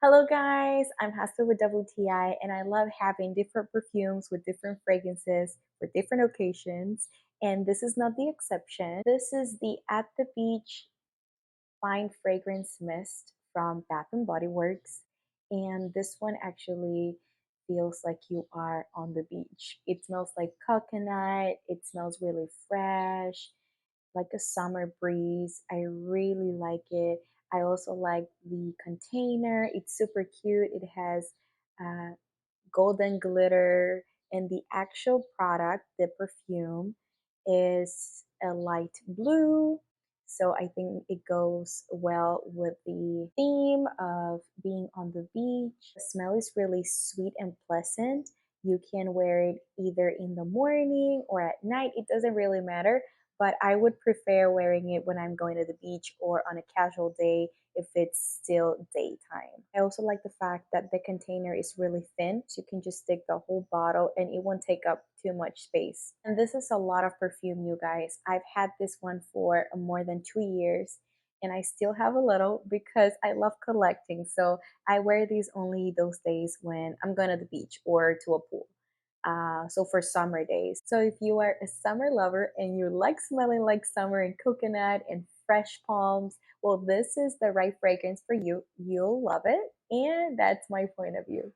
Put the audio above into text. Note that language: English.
Hello guys, I'm Hasta with WTI and I love having different perfumes with different fragrances for different occasions, and this is not the exception. This is the At the Beach Fine Fragrance Mist from Bath and Body Works, and this one actually feels like you are on the beach. It smells like coconut, it smells really fresh, like a summer breeze. I really like it. I also like the container. It's super cute. It has golden glitter, and the actual product, the perfume, is a light blue. So I think it goes well with the theme of being on the beach. The smell is really sweet and pleasant. You can wear it either in the morning or at night. It doesn't really matter, but I would prefer wearing it when I'm going to the beach or on a casual day if it's still daytime. I also like the fact that the container is really thin, so you can just stick the whole bottle and it won't take up too much space. And this is a lot of perfume, you guys. I've had this one for more than 2 years and I still have a little because I love collecting. So I wear these only those days when I'm going to the beach or to a pool. So for summer days. So if you are a summer lover and you like smelling like summer and coconut and fresh palms, well, this is the right fragrance for you. You'll love it. And that's my point of view.